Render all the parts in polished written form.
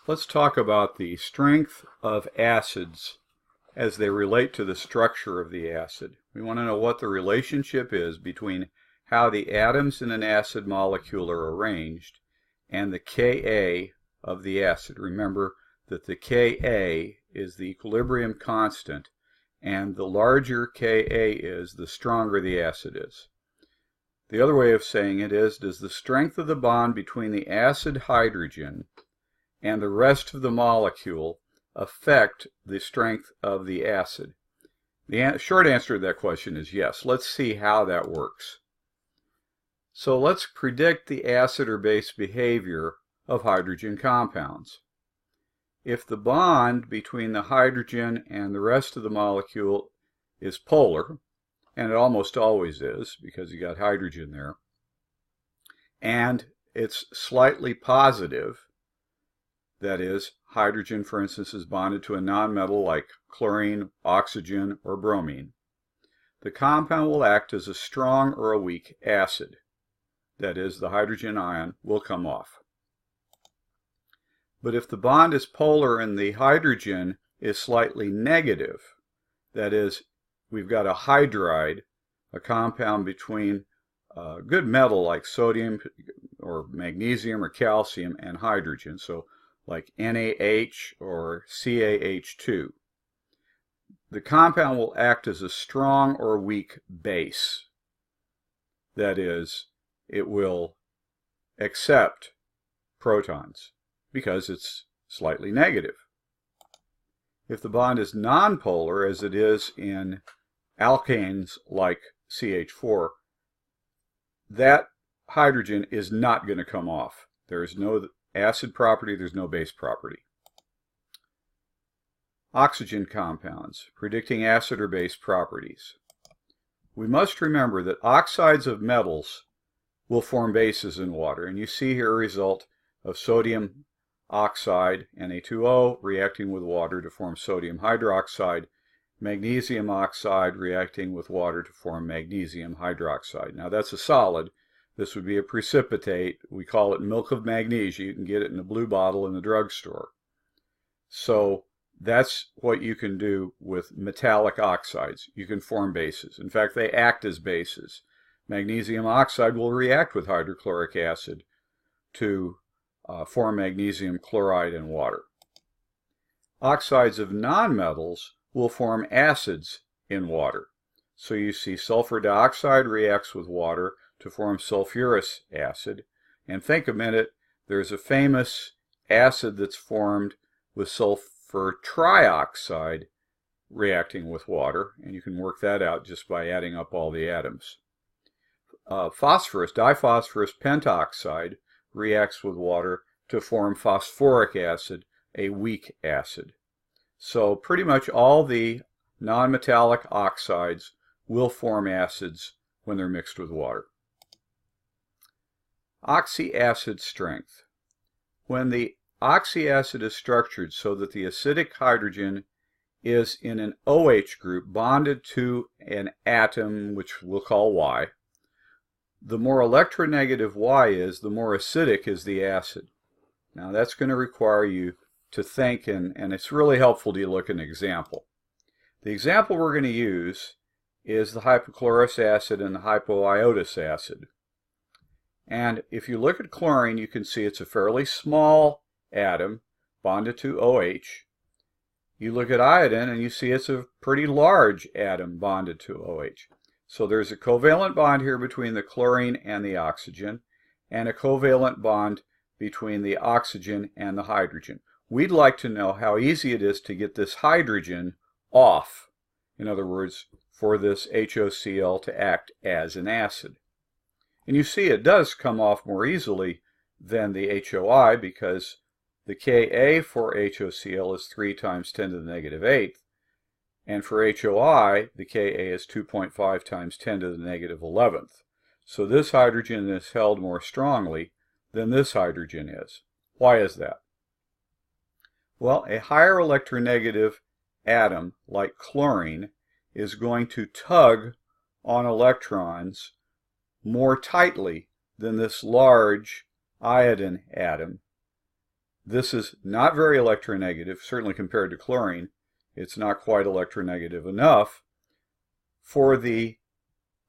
Let's talk about the strength of acids as they relate to the structure of the acid. We want to know what the relationship is between how the atoms in an acid molecule are arranged and the Ka of the acid. Remember that the Ka is the equilibrium constant, and the larger Ka is, the stronger the acid is. The other way of saying it is, does the strength of the bond between the acid hydrogen and the rest of the molecule affect the strength of the acid? The short answer to that question is yes. Let's see how that works. So let's predict the acid or base behavior of hydrogen compounds. If the bond between the hydrogen and the rest of the molecule is polar, and it almost always is because you got hydrogen there, and it's slightly positive, that is, hydrogen, for instance, is bonded to a nonmetal like chlorine, oxygen, or bromine, the compound will act as a strong or a weak acid. That is, the hydrogen ion will come off. But if the bond is polar and the hydrogen is slightly negative, that is, we've got a hydride, a compound between a good metal like sodium or magnesium or calcium and hydrogen, so like NaH or CaH2. The compound will act as a strong or weak base. That is, it will accept protons because it's slightly negative. If the bond is nonpolar, as it is in alkanes like CH4, that hydrogen is not going to come off. There is no acid property, there's no base property. Oxygen compounds, predicting acid or base properties. We must remember that oxides of metals will form bases in water, and you see here a result of sodium oxide, Na2O, reacting with water to form sodium hydroxide, magnesium oxide reacting with water to form magnesium hydroxide. Now that's a solid. This would be a precipitate. We call it milk of magnesia. You can get it in a blue bottle in the drugstore. So that's what you can do with metallic oxides. You can form bases. In fact, they act as bases. Magnesium oxide will react with hydrochloric acid to form magnesium chloride and water. Oxides of nonmetals will form acids in water. So you see sulfur dioxide reacts with water to form sulfurous acid. And think a minute, there's a famous acid that's formed with sulfur trioxide reacting with water, and you can work that out just by adding up all the atoms. Phosphorus, diphosphorus pentoxide, reacts with water to form phosphoric acid, a weak acid. So pretty much all the nonmetallic oxides will form acids when they're mixed with water. Oxyacid strength. When the oxyacid is structured so that the acidic hydrogen is in an OH group bonded to an atom which we'll call Y, the more electronegative Y is, the more acidic is the acid. Now that's going to require you to think, and it's really helpful to look at an example. The example we're going to use is the hypochlorous acid and the hypoiodous acid. And if you look at chlorine, you can see it's a fairly small atom bonded to OH. You look at iodine and you see it's a pretty large atom bonded to OH. So there's a covalent bond here between the chlorine and the oxygen, and a covalent bond between the oxygen and the hydrogen. We'd like to know how easy it is to get this hydrogen off. In other words, for this HOCl to act as an acid. And you see it does come off more easily than the HOI because the Ka for HOCl is 3 times 10 to the negative 8th. And for HOI, the Ka is 2.5 times 10 to the negative 11th. So this hydrogen is held more strongly than this hydrogen is. Why is that? Well, a higher electronegative atom, like chlorine, is going to tug on electrons more tightly than this large iodine atom this is not very electronegative, certainly compared to chlorine. It's not quite electronegative enough for the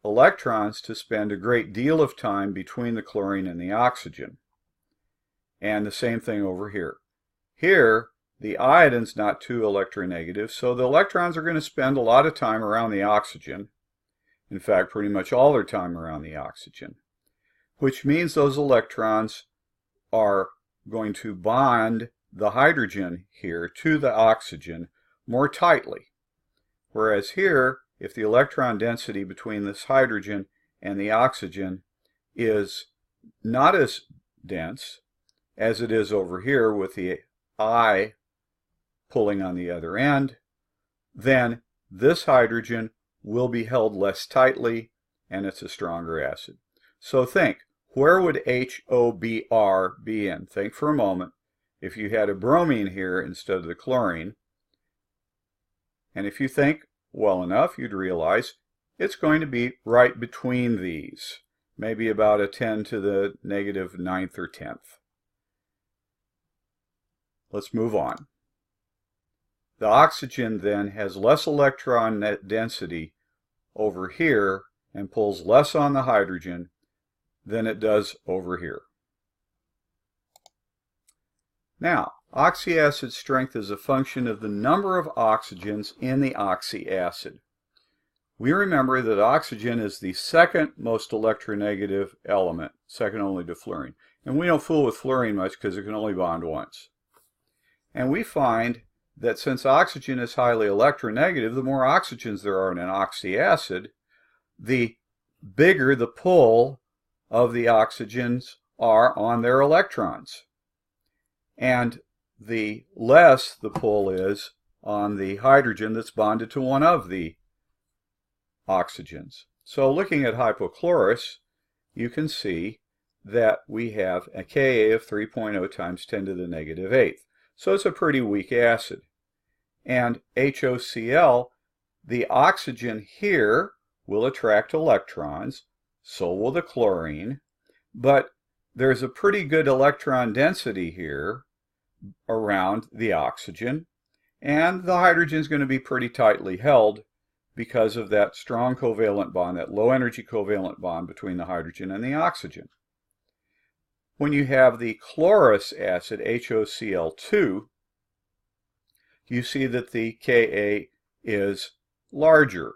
electrons to spend a great deal of time between the chlorine and the oxygen. And the same thing over here. Here, the iodine's not too electronegative, so the electrons are going to spend a lot of time around the oxygen. In fact, pretty much all their time around the oxygen, which means those electrons are going to bond the hydrogen here to the oxygen more tightly. Whereas here, if the electron density between this hydrogen and the oxygen is not as dense as it is over here with the I pulling on the other end, then this hydrogen will be held less tightly and it's a stronger acid. So think, where would HOBr be in? Think for a moment. If you had a bromine here instead of the chlorine, and if you think well enough, you'd realize it's going to be right between these, maybe about a 10 to the negative 9th or 10th. Let's move on. The oxygen then has less electron density over here and pulls less on the hydrogen than it does over here. Now, oxyacid strength is a function of the number of oxygens in the oxyacid. We remember that oxygen is the second most electronegative element, second only to fluorine. And we don't fool with fluorine much because it can only bond once. And we find that since oxygen is highly electronegative, the more oxygens there are in an oxyacid, the bigger the pull of the oxygens are on their electrons. And the less the pull is on the hydrogen that's bonded to one of the oxygens. So looking at hypochlorous, you can see that we have a Ka of 3.0 times 10 to the negative 8th. So it's a pretty weak acid. And HOCl, the oxygen here will attract electrons, so will the chlorine, but there's a pretty good electron density here around the oxygen, and the hydrogen is going to be pretty tightly held because of that strong covalent bond, that low energy covalent bond between the hydrogen and the oxygen. When you have the chlorous acid, HOCl2, you see that the Ka is larger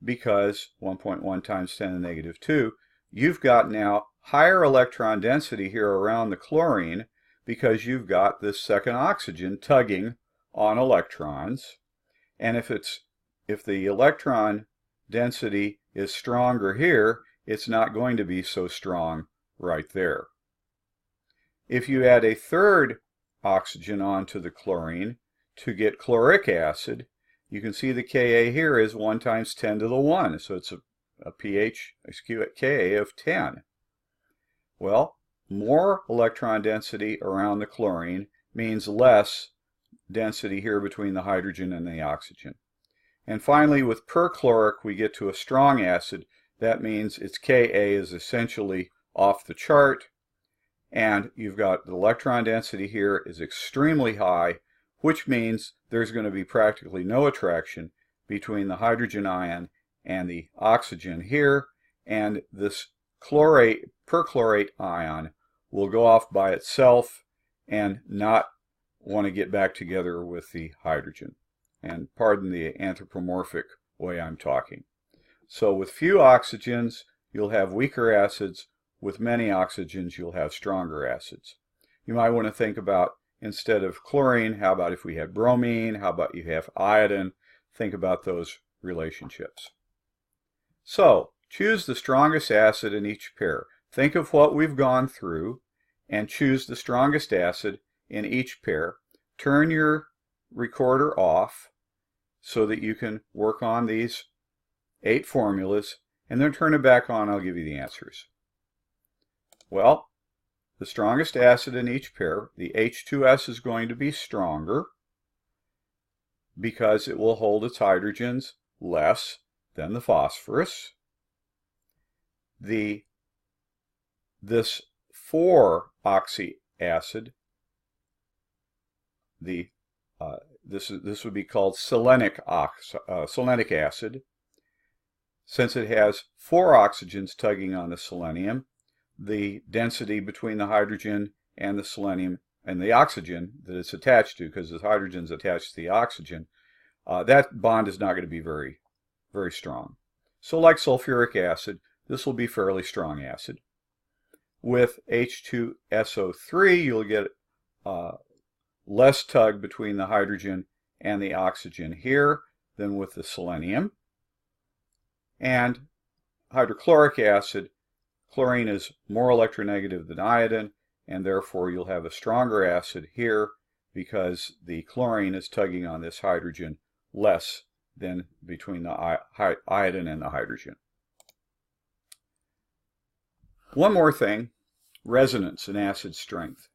because 1.1 times 10 to the negative 2, you've got now higher electron density here around the chlorine because you've got this second oxygen tugging on electrons. And if the electron density is stronger here, it's not going to be so strong right there. If you add a third oxygen onto the chlorine to get chloric acid, you can see the Ka here is 1 times 10 to the 1, so it's a Ka of 10. Well, more electron density around the chlorine means less density here between the hydrogen and the oxygen. And finally, with perchloric, we get to a strong acid. That means its Ka is essentially off the chart, and you've got the electron density here is extremely high, which means there's going to be practically no attraction between the hydrogen ion and the oxygen here, and this perchlorate ion will go off by itself and not want to get back together with the hydrogen. And pardon the anthropomorphic way I'm talking. So with few oxygens, you'll have weaker acids. With many oxygens, you'll have stronger acids. You might want to think about, instead of chlorine, how about if we had bromine? How about you have iodine? Think about those relationships. So, choose the strongest acid in each pair. Think of what we've gone through and choose the strongest acid in each pair. Turn your recorder off so that you can work on these 8 formulas, and then turn it back on. I'll give you the answers. Well, the strongest acid in each pair, the H2S, is going to be stronger because it will hold its hydrogens less than the phosphorus. This 4-oxy acid this would be called selenic acid. Since it has 4 oxygens tugging on the selenium, the density between the hydrogen and the selenium and the oxygen that it's attached to, because the hydrogen is attached to the oxygen, that bond is not going to be very, very strong. So like sulfuric acid, this will be fairly strong acid. With H2SO3, you'll get less tug between the hydrogen and the oxygen here than with the selenium. And hydrochloric acid, chlorine is more electronegative than iodine, and therefore you'll have a stronger acid here because the chlorine is tugging on this hydrogen less than between the iodine and the hydrogen. One more thing, resonance and acid strength.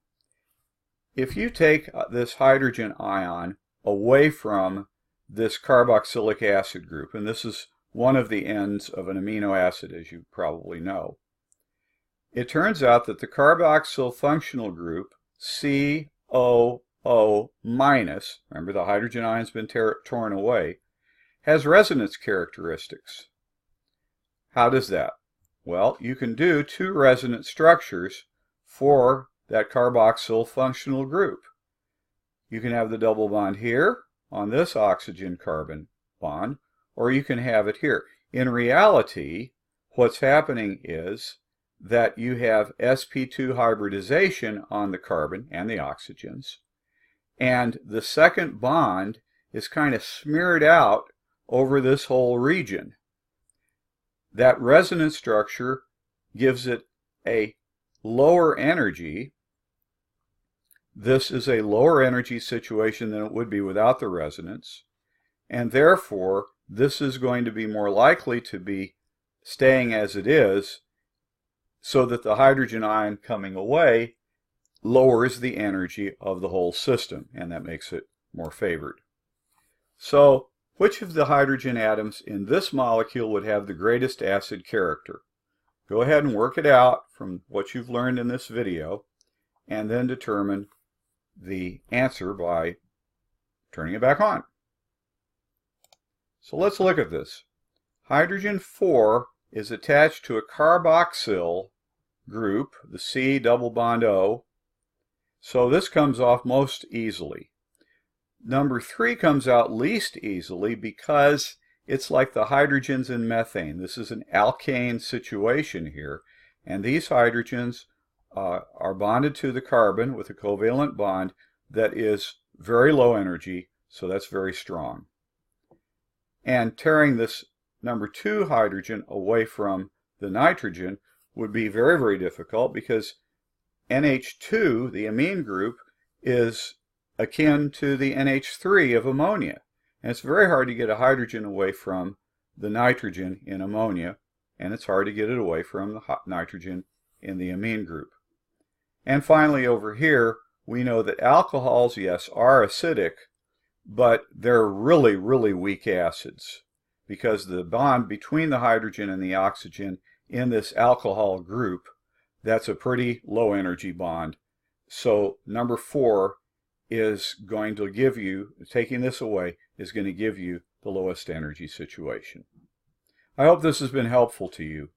If you take this hydrogen ion away from this carboxylic acid group, and this is one of the ends of an amino acid, as you probably know, it turns out that the carboxyl functional group, COO-, remember the hydrogen ion's been torn away, has resonance characteristics. How does that? Well, you can do 2 resonance structures for that carboxyl functional group. You can have the double bond here on this oxygen-carbon bond, or you can have it here. In reality, what's happening is that you have sp2 hybridization on the carbon and the oxygens, and the second bond is kind of smeared out over this whole region. That resonance structure gives it a lower energy. This is a lower energy situation than it would be without the resonance, and therefore this is going to be more likely to be staying as it is, so that the hydrogen ion coming away lowers the energy of the whole system, and that makes it more favored. So, which of the hydrogen atoms in this molecule would have the greatest acid character? Go ahead and work it out from what you've learned in this video, and then determine the answer by turning it back on. So let's look at this. Hydrogen 4 is attached to a carboxyl group, the C double bond O, so this comes off most easily. Number 3 comes out least easily because it's like the hydrogens in methane. This is an alkane situation here, and these hydrogens are bonded to the carbon with a covalent bond that is very low energy, so that's very strong. And tearing this number 2 hydrogen away from the nitrogen would be very, very difficult because NH2, the amine group, is akin to the NH3 of ammonia. And it's very hard to get a hydrogen away from the nitrogen in ammonia, and it's hard to get it away from the nitrogen in the amine group. And finally over here, we know that alcohols, yes, are acidic, but they're really, really weak acids because the bond between the hydrogen and the oxygen in this alcohol group, that's a pretty low energy bond. So number 4 is going to give you, taking this away, is going to give you the lowest energy situation. I hope this has been helpful to you.